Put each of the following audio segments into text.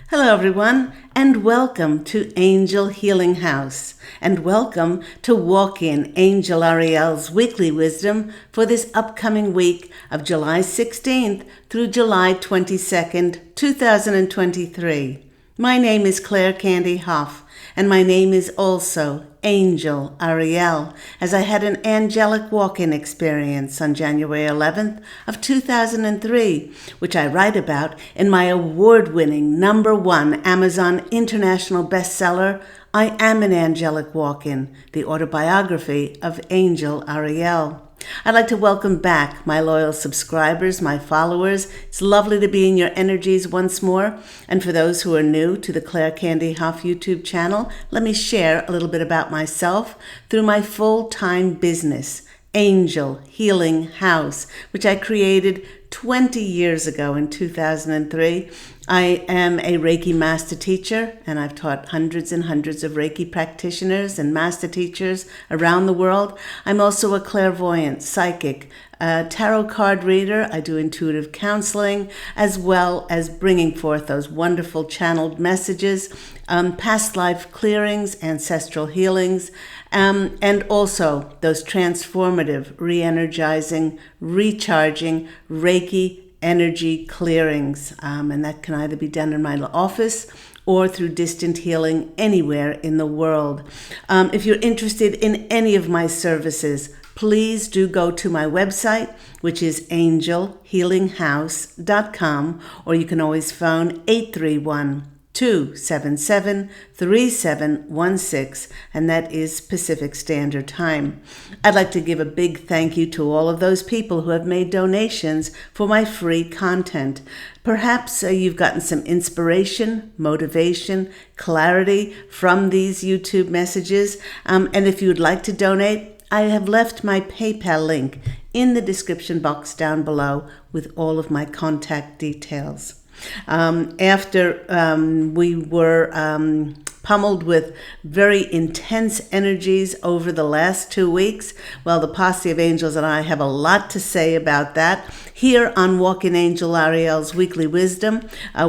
Hello, everyone, and welcome to Angel Healing House, and welcome to Walk In Angel Ariel's weekly wisdom for this upcoming week of July 16th through July 22nd, 2023. My name is Claire Candy Hoff, and my name is also Angel Ariel, as I had an angelic walk-in experience on January 11th of 2003, which I write about in my award-winning #1 Amazon International bestseller, I Am an Angelic Walk-in, the autobiography of Angel Ariel. I'd like to welcome back my loyal subscribers, my followers. It's lovely to be in your energies once more. And for those who are new to the Claire Candy Hoff YouTube channel, let me share a little bit about myself through my full-time business, Angel Healing House, which I created 20 years ago in 2003. I am a Reiki master teacher, and I've taught hundreds and hundreds of Reiki practitioners and master teachers around the world. I'm also a clairvoyant, psychic, tarot card reader. I do intuitive counseling, as well as bringing forth those wonderful channeled messages, past life clearings, ancestral healings, and also those transformative, re-energizing, recharging Reiki energy clearings. And that can either be done in my office or through distant healing anywhere in the world. If you're interested in any of my services, please do go to my website, which is angelhealinghouse.com, or you can always phone 831-277-3716, and that is Pacific Standard Time. I'd like to give a big thank you to all of those people who have made donations for my free content. Perhaps you've gotten some inspiration, motivation, clarity from these YouTube messages, and if you would like to donate, I have left my PayPal link in the description box down below with all of my contact details. After we were pummeled with very intense energies over the last 2 weeks, well, the Posse of Angels and I have a lot to say about that. Here on Walk In Angel Ariel's Weekly Wisdom,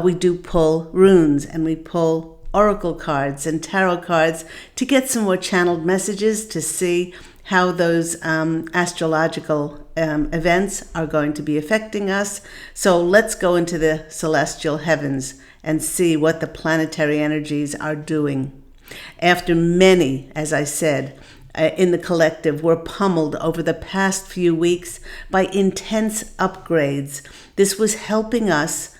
we do pull runes, and we pull oracle cards and tarot cards to get some more channeled messages to see how those astrological events are going to be affecting us. So let's go into the celestial heavens and see what the planetary energies are doing. After many, as I said, in the collective, were pummeled over the past few weeks by intense upgrades, this was helping us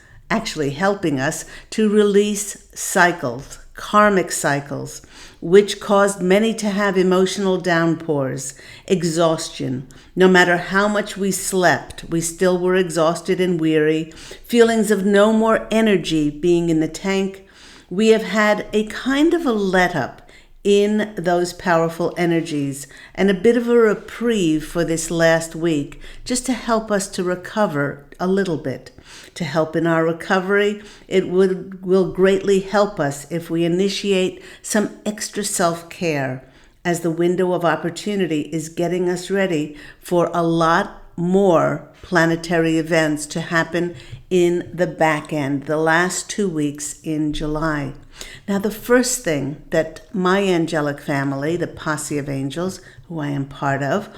to release cycles, karmic cycles, which caused many to have emotional downpours, exhaustion. No matter how much we slept, we still were exhausted and weary, feelings of no more energy being in the tank. We have had a kind of a let-up in those powerful energies and a bit of a reprieve for this last week, just to help us to recover a little bit. To help in our recovery, it will greatly help us if we initiate some extra self-care, as the window of opportunity is getting us ready for a lot more planetary events to happen in the back end, the last 2 weeks in July. Now, the first thing that my angelic family, the Posse of Angels, who I am part of,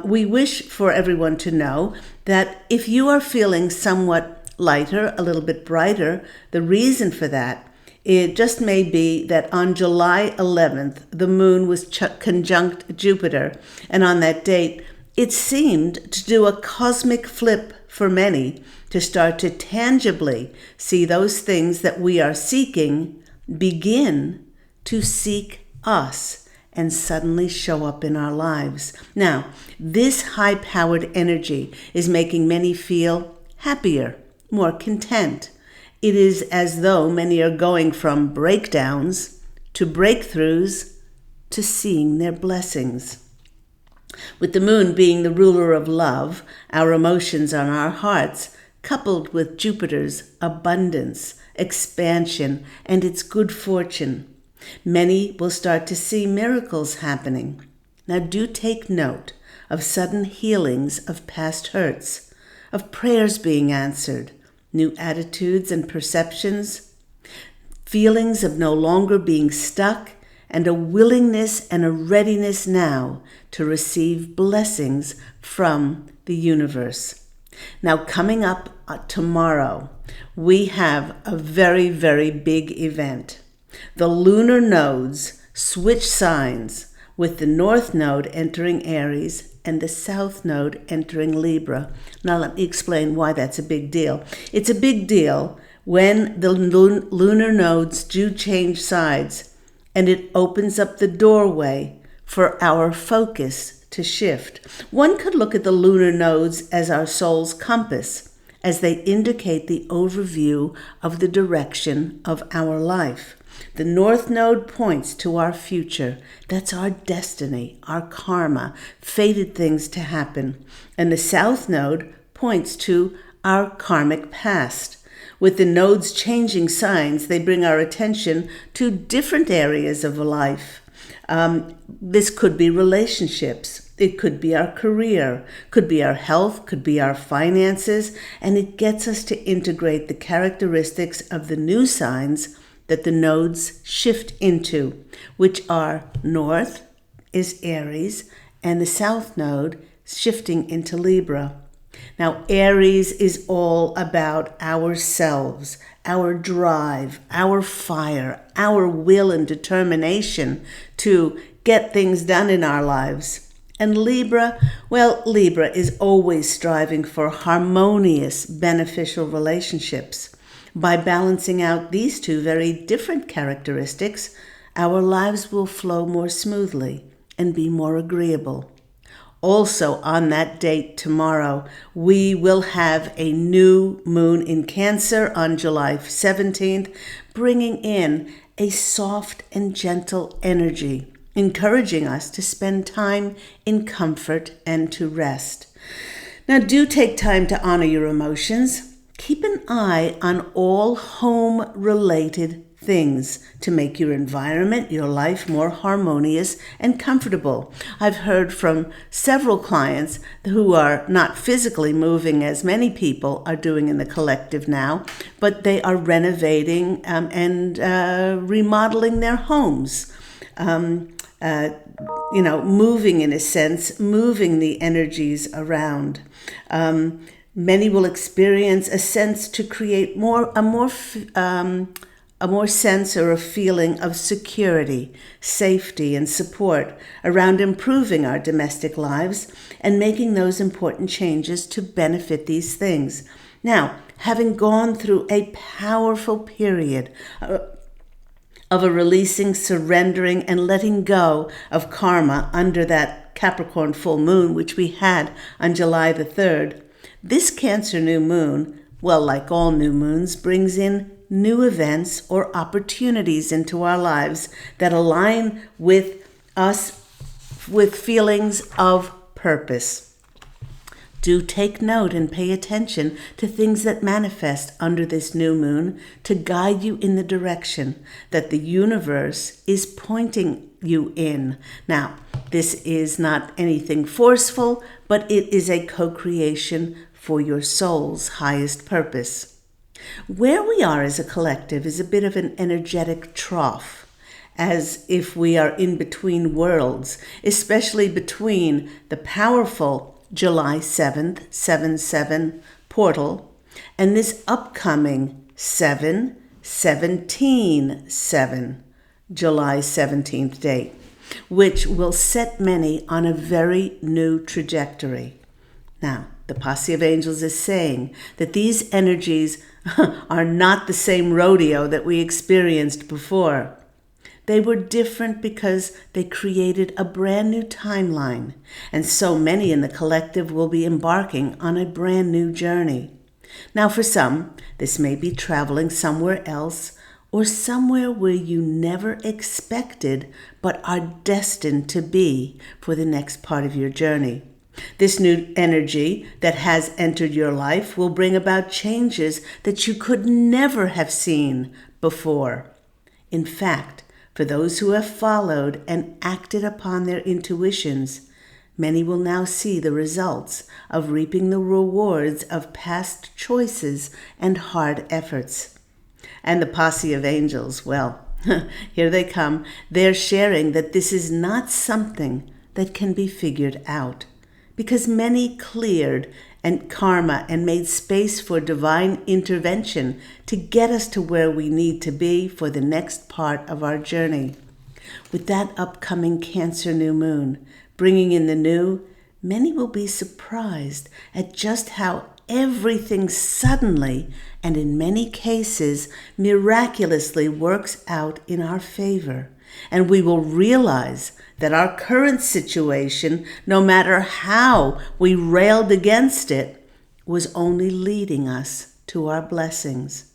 we wish for everyone to know that if you are feeling somewhat lighter, a little bit brighter, the reason for that, it just may be that on July 11th, the moon was conjunct Jupiter, and on that date, it seemed to do a cosmic flip for many, to start to tangibly see those things that we are seeking begin to seek us and suddenly show up in our lives. Now, this high-powered energy is making many feel happier, more content. It is as though many are going from breakdowns to breakthroughs to seeing their blessings. With the moon being the ruler of love, our emotions and our hearts, coupled with Jupiter's abundance, expansion, and its good fortune, many will start to see miracles happening. Now do take note of sudden healings of past hurts, of prayers being answered, new attitudes and perceptions. feelings of no longer being stuck, and a willingness and a readiness now to receive blessings from the universe. Now, coming up tomorrow, we have a very, very big event. The lunar nodes switch signs, with the North Node entering Aries and the South Node entering Libra. Now let me explain why that's a big deal. It's a big deal when the lunar nodes do change sides, and it opens up the doorway for our focus to shift. One could look at the lunar nodes as our soul's compass, as they indicate the overview of the direction of our life. The North Node points to our future. That's our destiny, our karma, fated things to happen. And the South Node points to our karmic past. With the nodes changing signs, they bring our attention to different areas of life. This could be relationships. It could be our career, could be our health, could be our finances, and it gets us to integrate the characteristics of the new signs that the nodes shift into, which are North is Aries and the South Node shifting into Libra. Now, Aries is all about ourselves, our drive, our fire, our will and determination to get things done in our lives. And Libra, well, Libra is always striving for harmonious, beneficial relationships. By balancing out these two very different characteristics, our lives will flow more smoothly and be more agreeable. Also, on that date tomorrow, we will have a new moon in Cancer on July 17th, bringing in a soft and gentle energy, encouraging us to spend time in comfort and to rest. Now, do take time to honor your emotions. Keep an eye on all home-related things to make your environment, your life more harmonious and comfortable. I've heard from several clients who are not physically moving as many people are doing in the collective now, but they are renovating and remodeling their homes. Moving in a sense, moving the energies around. Many will experience a sense to create a more sense or a feeling of security, safety, and support around improving our domestic lives and making those important changes to benefit these things. Now, having gone through a powerful period of a releasing, surrendering, and letting go of karma under that Capricorn full moon, which we had on July the 3rd, this Cancer new moon, well, like all new moons, brings in new events or opportunities into our lives that align with us with feelings of purpose. Do take note and pay attention to things that manifest under this new moon to guide you in the direction that the universe is pointing you in. Now, this is not anything forceful, but it is a co-creation for your soul's highest purpose. Where we are as a collective is a bit of an energetic trough, as if we are in between worlds, especially between the powerful July 7th, 7-7 portal, and this upcoming 7-17-7, July 17th date, which will set many on a very new trajectory. Now, the posse of angels is saying that these energies are not the same rodeo that we experienced before. They were different because they created a brand new timeline, and so many in the collective will be embarking on a brand new journey. Now, for some, this may be traveling somewhere else or somewhere where you never expected but are destined to be for the next part of your journey. This new energy that has entered your life will bring about changes that you could never have seen before. In fact, for those who have followed and acted upon their intuitions, many will now see the results of reaping the rewards of past choices and hard efforts. And the posse of angels, well, here they come. They're sharing that this is not something that can be figured out, because many cleared and karma and made space for divine intervention to get us to where we need to be for the next part of our journey. With that upcoming Cancer new moon, bringing in the new, many will be surprised at just how everything suddenly, and in many cases, miraculously works out in our favor. And we will realize that our current situation, no matter how we railed against it, was only leading us to our blessings.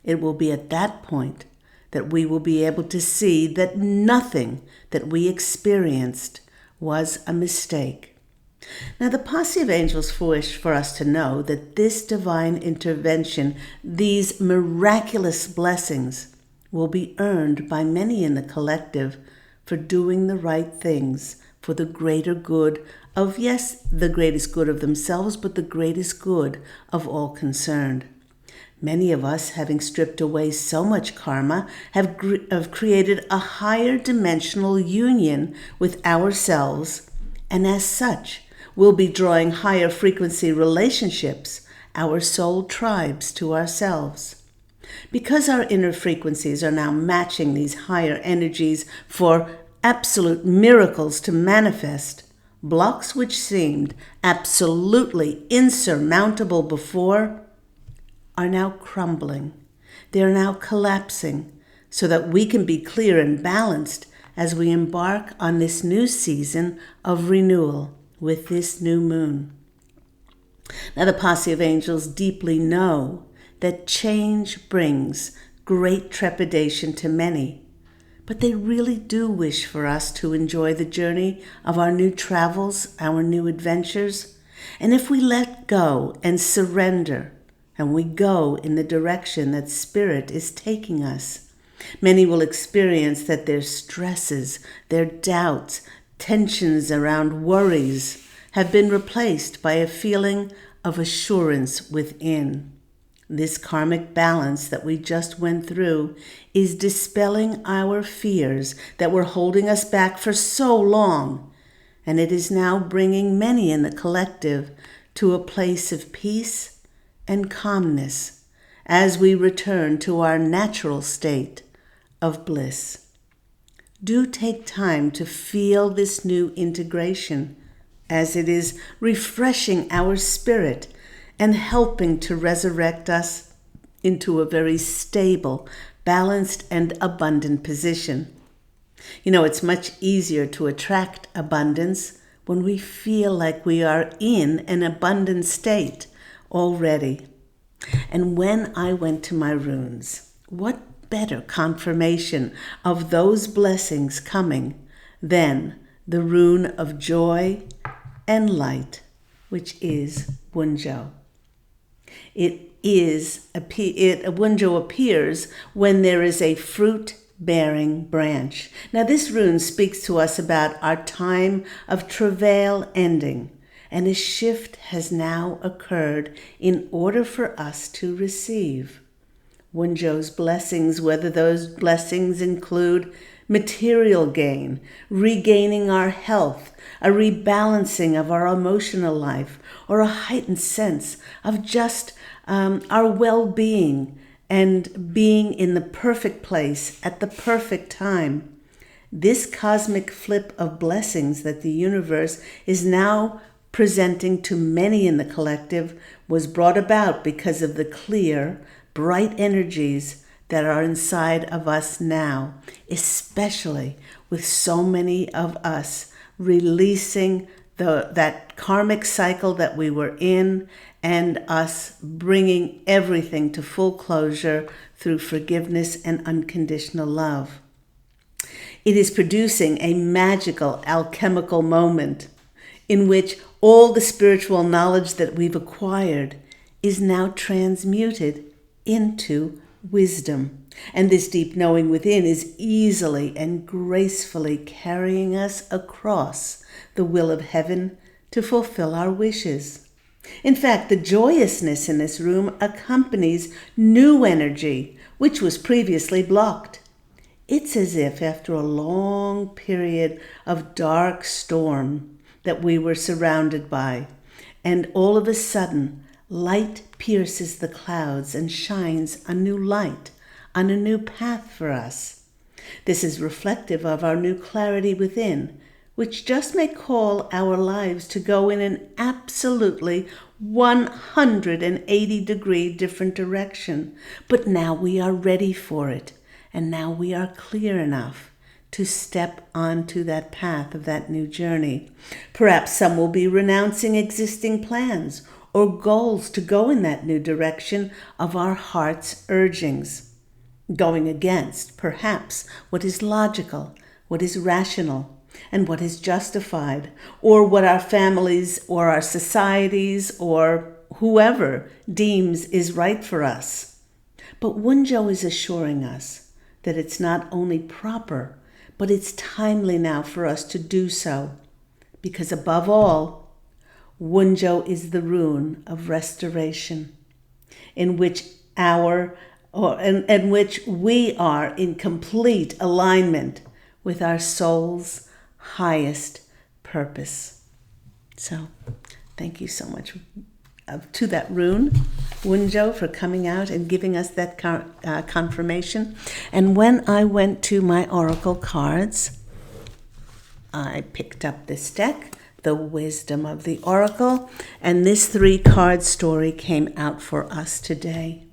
It will be at that point that we will be able to see that nothing that we experienced was a mistake. Now, the posse of angels wish for us to know that this divine intervention, these miraculous blessings, will be earned by many in the collective for doing the right things for the greater good of, yes, the greatest good of themselves, but the greatest good of all concerned. Many of us, having stripped away so much karma, have created a higher dimensional union with ourselves, and as such, will be drawing higher frequency relationships, our soul tribes, to ourselves. Because our inner frequencies are now matching these higher energies for absolute miracles to manifest, blocks which seemed absolutely insurmountable before are now crumbling. They are now collapsing so that we can be clear and balanced as we embark on this new season of renewal with this new moon. Now, the posse of angels deeply know that change brings great trepidation to many, but they really do wish for us to enjoy the journey of our new travels, our new adventures. And if we let go and surrender, and we go in the direction that Spirit is taking us, many will experience that their stresses, their doubts, tensions around worries have been replaced by a feeling of assurance within. This karmic balance that we just went through is dispelling our fears that were holding us back for so long, and it is now bringing many in the collective to a place of peace and calmness as we return to our natural state of bliss. Do take time to feel this new integration, as it is refreshing our spirit and helping to resurrect us into a very stable, balanced, and abundant position. You know, it's much easier to attract abundance when we feel like we are in an abundant state already. And when I went to my runes, what better confirmation of those blessings coming than the rune of joy and light, which is Wunjo. Wunjo appears when there is a fruit-bearing branch. Now, this rune speaks to us about our time of travail ending, and a shift has now occurred in order for us to receive Wunjo's blessings, whether those blessings include material gain, regaining our health, a rebalancing of our emotional life, or a heightened sense of just our well-being and being in the perfect place at the perfect time. This cosmic flip of blessings that the universe is now presenting to many in the collective was brought about because of the clear, bright energies that are inside of us now, especially with so many of us releasing that karmic cycle that we were in, and us bringing everything to full closure through forgiveness and unconditional love. It is producing a magical alchemical moment in which all the spiritual knowledge that we've acquired is now transmuted into wisdom. And this deep knowing within is easily and gracefully carrying us across the will of heaven to fulfill our wishes. In fact, the joyousness in this room accompanies new energy, which was previously blocked. It's as if after a long period of dark storm that we were surrounded by, and all of a sudden, light pierces the clouds and shines a new light on a new path for us. This is reflective of our new clarity within, which just may call our lives to go in an absolutely 180-degree different direction. But now we are ready for it, and now we are clear enough to step onto that path of that new journey. Perhaps some will be renouncing existing plans or goals to go in that new direction of our heart's urgings, going against perhaps what is logical, what is rational, and what is justified, or what our families or our societies or whoever deems is right for us. But Wunjo is assuring us that it's not only proper, but it's timely now for us to do so, because above all, Wunjo is the rune of restoration, in which we are in complete alignment with our soul's highest purpose. So, thank you so much to that rune, Wunjo, for coming out and giving us that confirmation. And when I went to my oracle cards, I picked up this deck, the Wisdom of the Oracle, and this 3-card story came out for us today.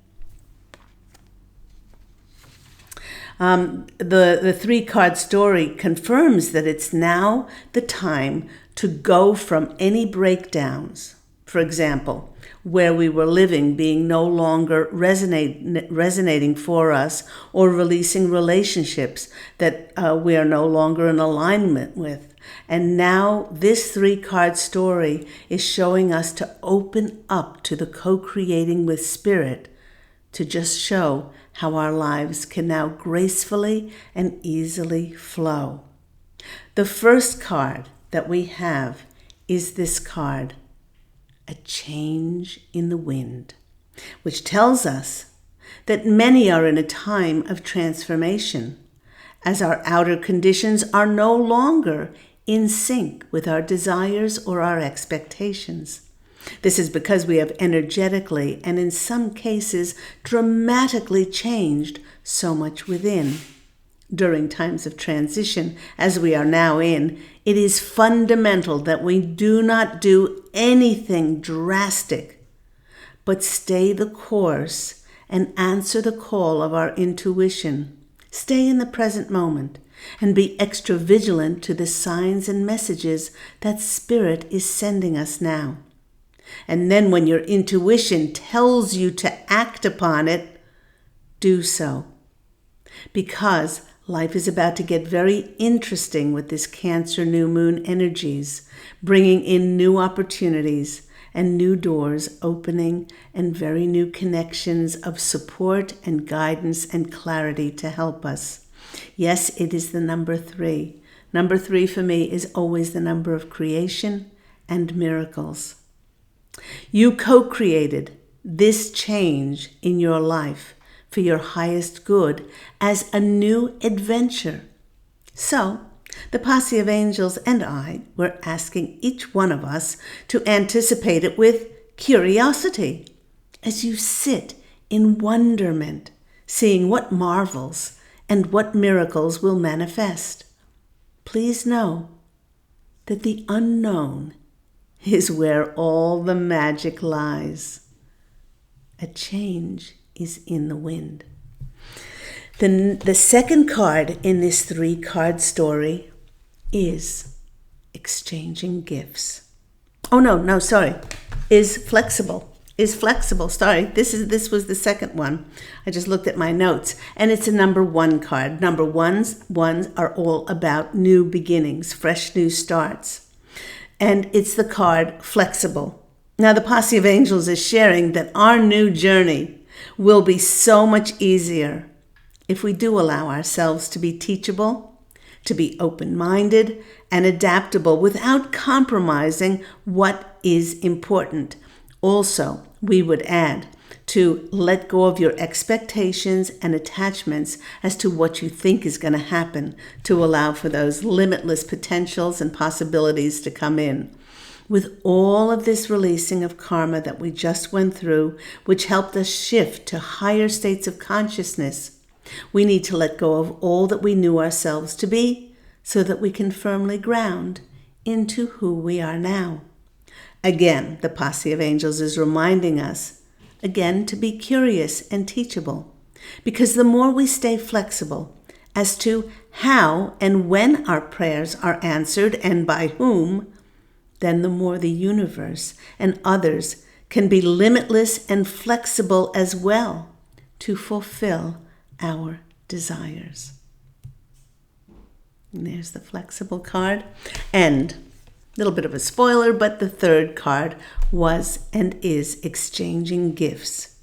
The 3-card story confirms that it's now the time to go from any breakdowns. For example, where we were living being no longer resonating for us, or releasing relationships that we are no longer in alignment with. And now this 3-card story is showing us to open up to the co-creating with Spirit, to just show how our lives can now gracefully and easily flow. The first card that we have is this card, a change in the wind, which tells us that many are in a time of transformation, as our outer conditions are no longer in sync with our desires or our expectations. This is because we have energetically and in some cases dramatically changed so much within. During times of transition, as we are now in, it is fundamental that we do not do anything drastic, but stay the course and answer the call of our intuition. Stay in the present moment and be extra vigilant to the signs and messages that Spirit is sending us now. And then when your intuition tells you to act upon it, do so. Because life is about to get very interesting with this Cancer new moon energies, bringing in new opportunities and new doors opening and very new connections of support and guidance and clarity to help us. Yes, it is the number 3. Number 3 for me is always the number of creation and miracles. You co-created this change in your life for your highest good as a new adventure. So, the posse of angels and I were asking each one of us to anticipate it with curiosity as you sit in wonderment, seeing what marvels and what miracles will manifest. Please know that the unknown is where all the magic lies. A change is in the wind. The second card in this 3-card story is exchanging gifts. Is flexible. Sorry, this was the second one. I just looked at my notes, and it's a number 1 card. Number ones are all about new beginnings, fresh new starts. And it's the card flexible. Now the posse of angels is sharing that our new journey will be so much easier if we do allow ourselves to be teachable, to be open-minded and adaptable without compromising what is important. Also, we would add to let go of your expectations and attachments as to what you think is going to happen, to allow for those limitless potentials and possibilities to come in. With all of this releasing of karma that we just went through, which helped us shift to higher states of consciousness, we need to let go of all that we knew ourselves to be so that we can firmly ground into who we are now. Again, the posse of angels is reminding us, again, to be curious and teachable, because the more we stay flexible as to how and when our prayers are answered and by whom, then the more the universe and others can be limitless and flexible as well to fulfill our desires. And there's the flexible card. And a little bit of a spoiler, but the third card was and is exchanging gifts.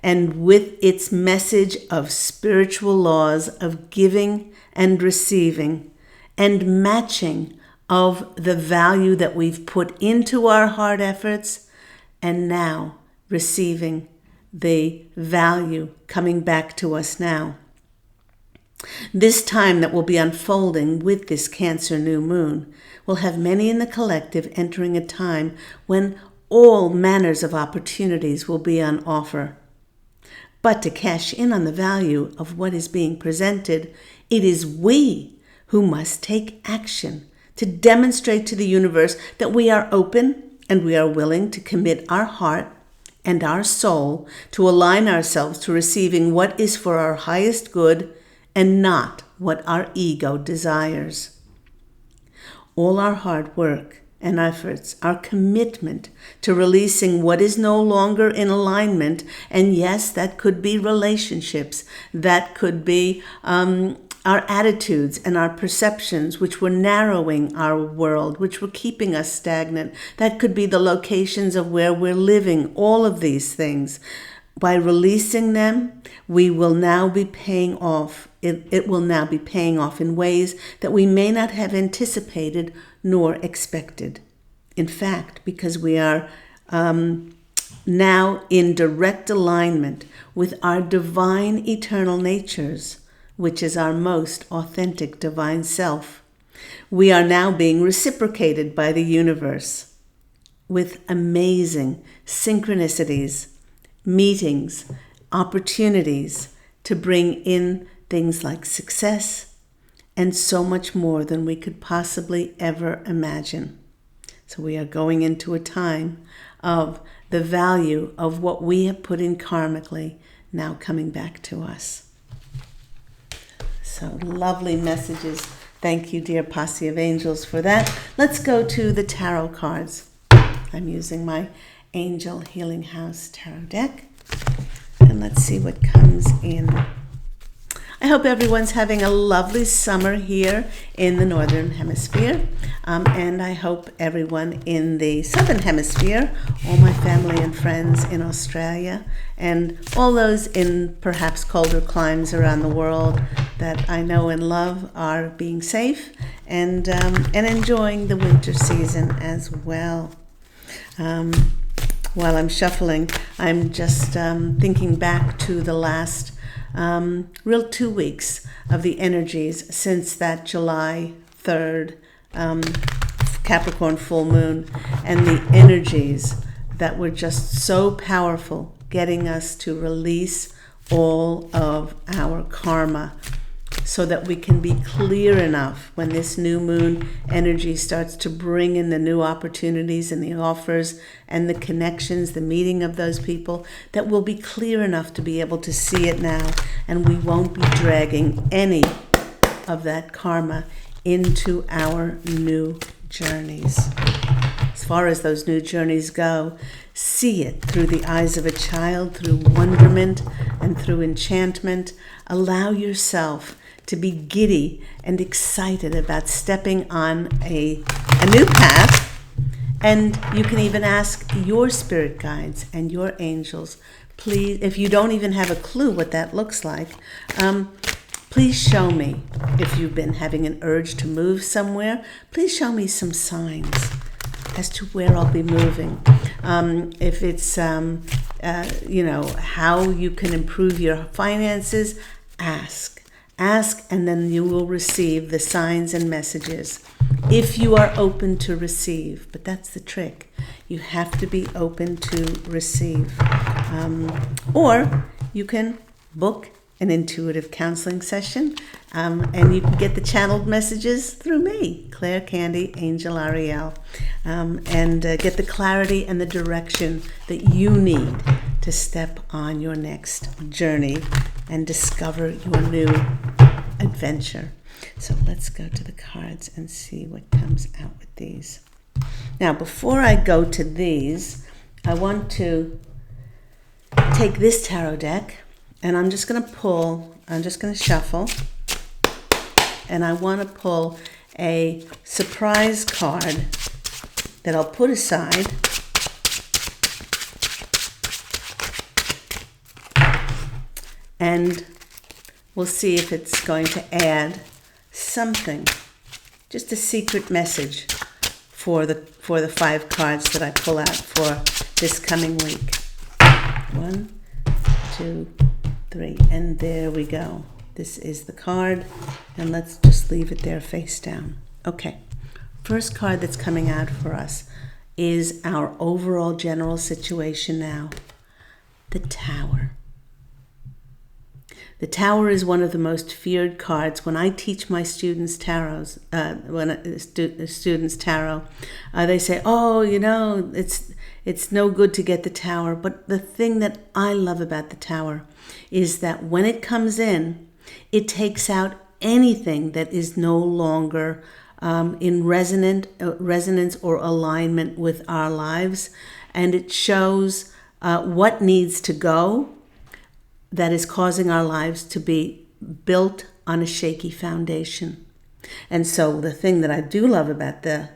And with its message of spiritual laws of giving and receiving and matching of the value that we've put into our hard efforts, and now receiving the value coming back to us now. This time that will be unfolding with this Cancer new moon will have many in the collective entering a time when all manners of opportunities will be on offer. But to cash in on the value of what is being presented, it is we who must take action to demonstrate to the universe that we are open and we are willing to commit our heart and our soul to align ourselves to receiving what is for our highest good and not what our ego desires. All our hard work and efforts, our commitment to releasing what is no longer in alignment, and yes, that could be relationships, that could be our attitudes and our perceptions, which were narrowing our world, which were keeping us stagnant. That could be the locations of where we're living, all of these things. By releasing them, we will now be paying off. It will now be paying off in ways that we may not have anticipated nor expected. In fact, because we are now in direct alignment with our divine eternal natures, which is our most authentic divine self, we are now being reciprocated by the universe with amazing synchronicities, meetings, opportunities to bring in things like success and so much more than we could possibly ever imagine. So we are going into a time of the value of what we have put in karmically now coming back to us. So lovely messages. Thank you, dear posse of angels, for that. Let's go to the tarot cards. I'm using my Angel Healing House tarot deck. And let's see what comes in. I hope everyone's having a lovely summer here in the Northern Hemisphere. And I hope everyone in the Southern Hemisphere, all my family and friends in Australia, and all those in perhaps colder climes around the world that I know and love are being safe and enjoying the winter season as well. While I'm shuffling, I'm just thinking back to the last real 2 weeks of the energies since that July 3rd Capricorn full moon, and the energies that were just so powerful, getting us to release all of our karma so that we can be clear enough when this new moon energy starts to bring in the new opportunities and the offers and the connections, the meeting of those people, that we'll be clear enough to be able to see it now, and we won't be dragging any of that karma into our new journeys. As far as those new journeys go, see it through the eyes of a child, through wonderment and through enchantment. Allow yourself to be giddy and excited about stepping on a new path. And you can even ask your spirit guides and your angels, please, if you don't even have a clue what that looks like, please show me. If you've been having an urge to move somewhere, please show me some signs as to where I'll be moving. If it's how you can improve your finances, ask. Ask, and then you will receive the signs and messages if you are open to receive. But that's the trick. You have to be open to receive. Or you can book an intuitive counseling session, and you can get the channeled messages through me, Claire Candy, Angel Ariel, and get the clarity and the direction that you need to step on your next journey and discover your new adventure. So let's go to the cards and see what comes out with these. Now, before I go to these, I want to take this tarot deck, and I'm just going to shuffle, and I want to pull a surprise card that I'll put aside. And we'll see if it's going to add something, just a secret message for the 5 cards that I pull out for this coming week. 1, 2, 3, and there we go. This is the card, and let's just leave it there face down. Okay, first card that's coming out for us is our overall general situation now. The Tower. The Tower is one of the most feared cards. When I teach my students tarot, they say, "Oh, it's no good to get the Tower." But the thing that I love about the Tower is that when it comes in, it takes out anything that is no longer in resonance or alignment with our lives, and it shows what needs to go that is causing our lives to be built on a shaky foundation. And so the thing that I do love about the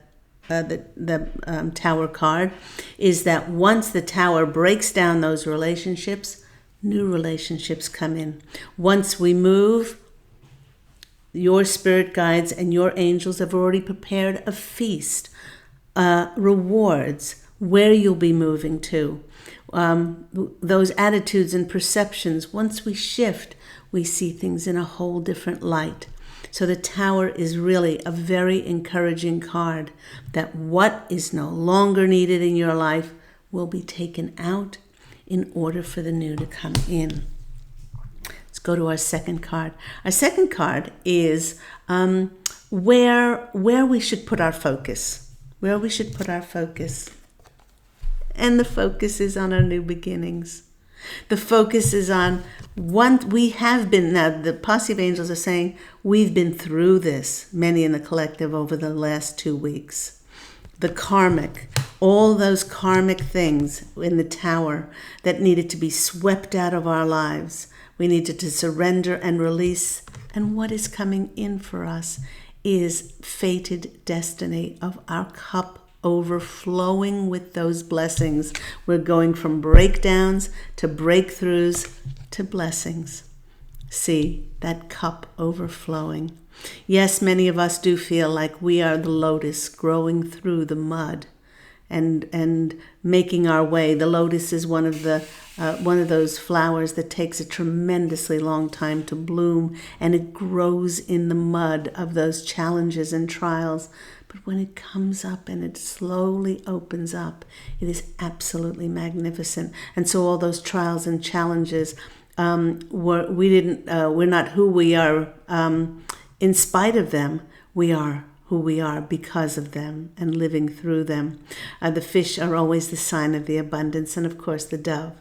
Tower card is that once the Tower breaks down those relationships, new relationships come in. Once we move, your spirit guides and your angels have already prepared a feast, rewards, where you'll be moving to. Those attitudes and perceptions, once we shift, we see things in a whole different light. So the Tower is really a very encouraging card that what is no longer needed in your life will be taken out in order for the new to come in. Let's go to our second card. Our second card is where we should put our focus. Where we should put our focus. And the focus is on our new beginnings. The focus is on we have been, now the posse of angels are saying, we've been through this, many in the collective, over the last 2 weeks. The karmic, all those karmic things in the Tower that needed to be swept out of our lives. We needed to surrender and release. And what is coming in for us is fated destiny of our cup overflowing with those blessings. We're going from breakdowns to breakthroughs to blessings. See that cup overflowing. Yes, many of us do feel like we are the lotus growing through the mud and making our way. The lotus is one of those flowers that takes a tremendously long time to bloom, and it grows in the mud of those challenges and trials. But when it comes up and it slowly opens up, it is absolutely magnificent. And so all those trials and challenges, we're not who we are in spite of them. We are who we are because of them and living through them. The fish are always the sign of the abundance. And of course, the dove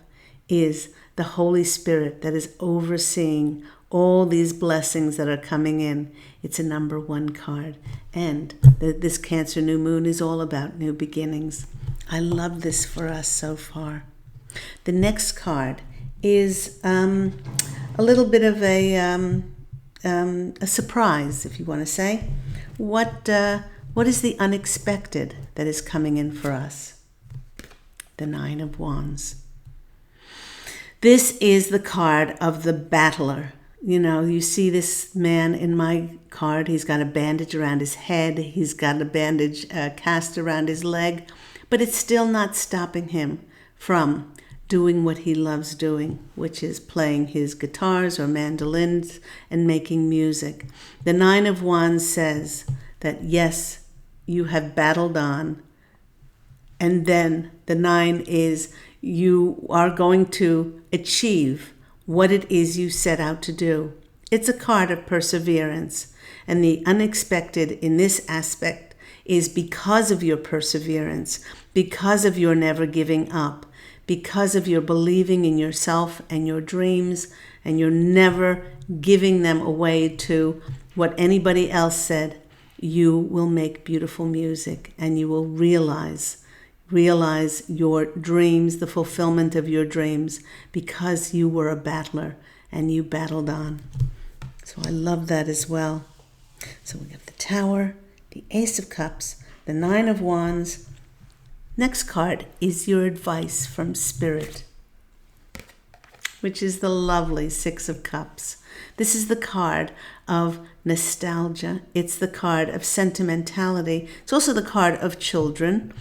is the Holy Spirit that is overseeing all these blessings that are coming in. It's a number 1 card. And this Cancer new moon is all about new beginnings. I love this for us so far. The next card is a little bit of a surprise, if you want to say. What is the unexpected that is coming in for us? The 9 of Wands. This is the card of the battler. You see this man in my card. He's got a bandage around his head. He's got a bandage cast around his leg. But it's still not stopping him from doing what he loves doing, which is playing his guitars or mandolins and making music. The Nine of Wands says that yes, you have battled on. And then the 9 is you are going to achieve what it is you set out to do. It's a card of perseverance. And the unexpected in this aspect is because of your perseverance, because of your never giving up, because of your believing in yourself and your dreams, and you're never giving them away to what anybody else said, you will make beautiful music and you will realize your dreams, the fulfillment of your dreams, because you were a battler and you battled on. So I love that as well. So we have the Tower, the Ace of Cups, the Nine of Wands. Next card is your advice from Spirit, which is the lovely Six of Cups. This is the card of nostalgia. It's the card of sentimentality. It's also the card of children.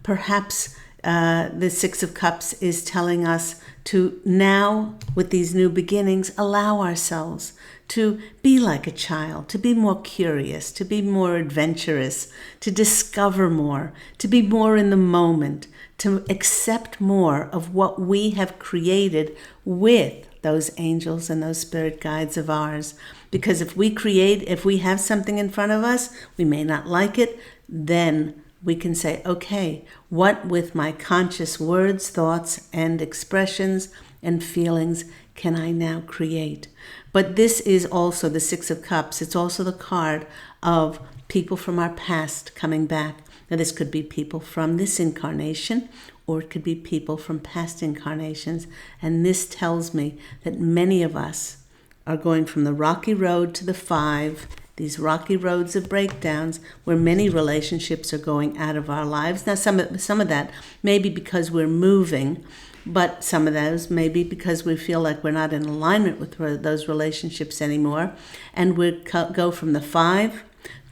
Perhaps the Six of Cups is telling us to now, with these new beginnings, allow ourselves to be like a child, to be more curious, to be more adventurous, to discover more, to be more in the moment, to accept more of what we have created with those angels and those spirit guides of ours. Because if we have something in front of us, we may not like it, then we can say, okay, what with my conscious words, thoughts, and expressions and feelings can I now create? But this is also the Six of Cups. It's also the card of people from our past coming back. Now, this could be people from this incarnation, or it could be people from past incarnations. And this tells me that many of us are going from the rocky road to the 5, these rocky roads of breakdowns, where many relationships are going out of our lives. Now, some of that may be because we're moving, but some of those may be because we feel like we're not in alignment with those relationships anymore. And we go from the 5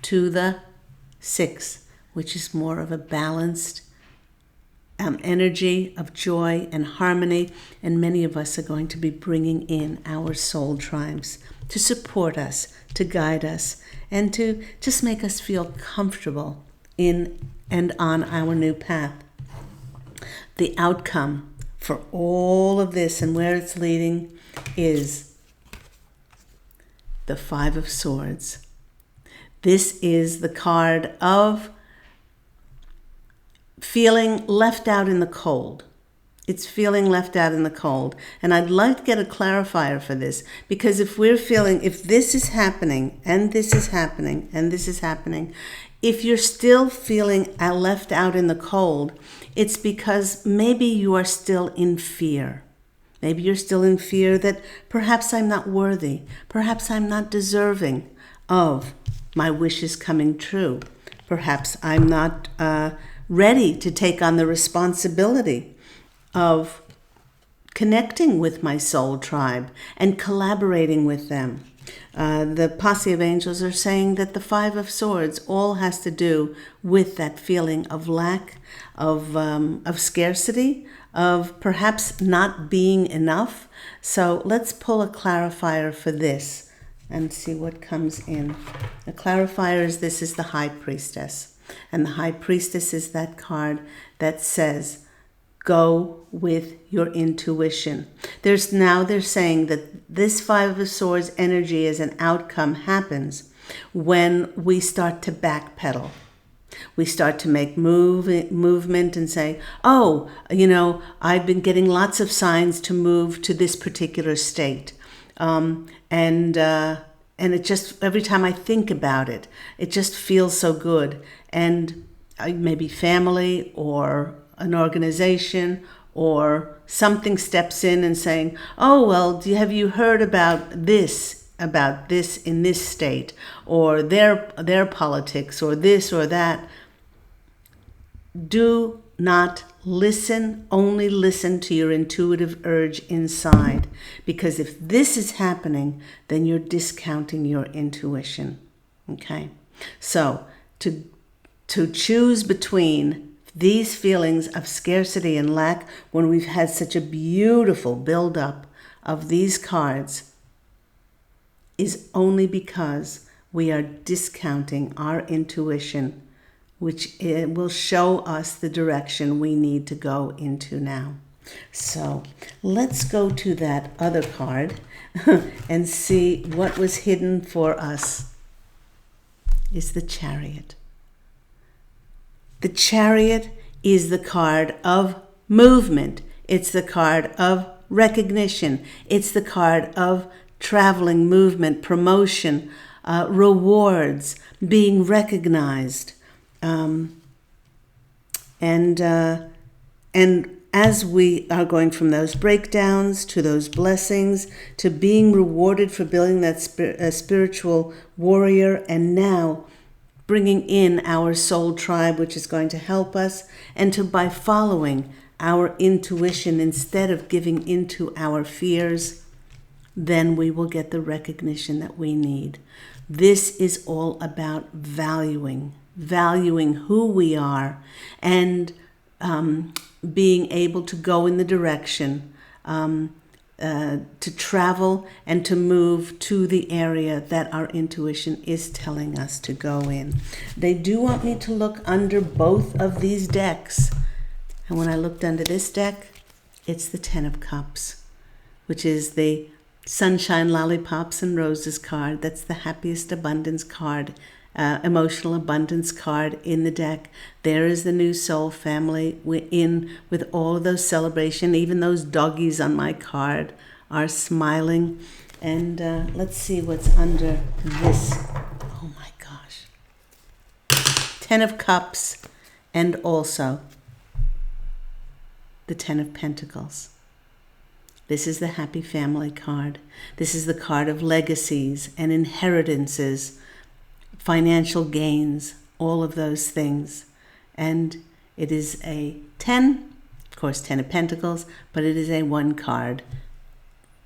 to the 6, which is more of a balanced energy of joy and harmony. And many of us are going to be bringing in our soul tribes to support us, to guide us, and to just make us feel comfortable in and on our new path. The outcome for all of this and where it's leading is the 5 of Swords. This is the card of feeling left out in the cold. It's feeling left out in the cold. And I'd like to get a clarifier for this, because if this is happening, and this is happening, and this is happening, if you're still feeling left out in the cold, it's because maybe you are still in fear. Maybe you're still in fear that perhaps I'm not worthy. Perhaps I'm not deserving of my wishes coming true. Perhaps I'm not ready to take on the responsibility of connecting with my soul tribe and collaborating with them. The posse of angels are saying that the 5 of Swords all has to do with that feeling of lack, of scarcity, of perhaps not being enough. So let's pull a clarifier for this and see what comes in. The clarifier is this is the High Priestess. And the High Priestess is that card that says, go with your intuition. They're saying that this 5 of Swords energy as an outcome happens when we start to backpedal. We start to make movement and say, oh, I've been getting lots of signs to move to this particular state. And it just, every time I think about it, it just feels so good. And maybe family or an organization or something steps in and saying, oh, well, have you heard about this in this state, or their politics, or this or that? Do not listen, only listen to your intuitive urge inside. Because if this is happening, then you're discounting your intuition. Okay? So to choose between these feelings of scarcity and lack, when we've had such a beautiful build-up of these cards, is only because we are discounting our intuition, which will show us the direction we need to go into now. So let's go to that other card and see what was hidden for us. Is the Chariot. The Chariot is the card of movement. It's the card of recognition. It's the card of traveling, movement, promotion, rewards, being recognized. And as we are going from those breakdowns to those blessings to being rewarded for building that spiritual warrior, and now bringing in our soul tribe, which is going to help us, and by following our intuition instead of giving into our fears, then we will get the recognition that we need. This is all about valuing who we are, and being able to go in the direction, to travel and to move to the area that our intuition is telling us to go in. They do want me to look under both of these decks. And when I looked under this deck, it's the Ten of Cups, which is the Sunshine, Lollipops, and Roses card. That's the happiest abundance card, emotional abundance card in the deck. There is the new soul family. We're in with all of those celebration. Even those doggies on my card are smiling. And let's see what's under this. Oh my gosh. Ten of Cups, and also the Ten of Pentacles. This is the happy family card. This is the card of legacies and inheritances, financial gains, all of those things. And it is a 10, of course, 10 of Pentacles, but it is a 1 card,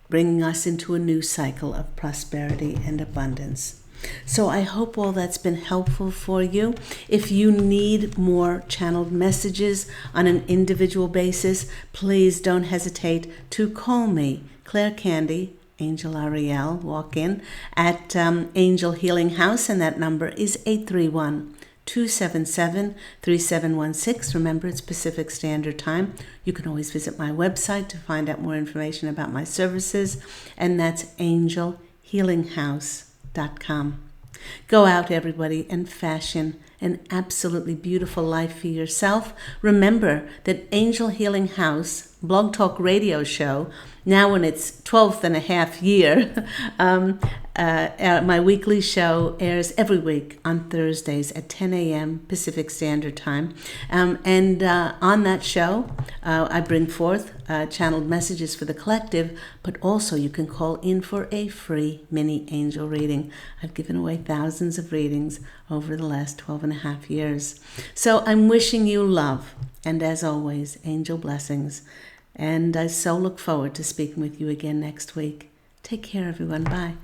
bringing us into a new cycle of prosperity and abundance. So I hope all that's been helpful for you. If you need more channeled messages on an individual basis, please don't hesitate to call me, Claire Candy, Angel Ariel, walk in at Angel Healing House, and that number is 831-277-3716. Remember, it's Pacific Standard Time. You can always visit my website to find out more information about my services, and that's angelhealinghouse.com. Go out, everybody, and fashion an absolutely beautiful life for yourself. Remember that Angel Healing House Blog Talk Radio show, now in its 12th and a half year, my weekly show airs every week on Thursdays at 10 a.m. Pacific Standard Time. And on that show, I bring forth channeled messages for the collective, but also you can call in for a free mini angel reading. I've given away thousands of readings over the last 12 and a half years. So I'm wishing you love, and as always, angel blessings. And I so look forward to speaking with you again next week. Take care, everyone. Bye.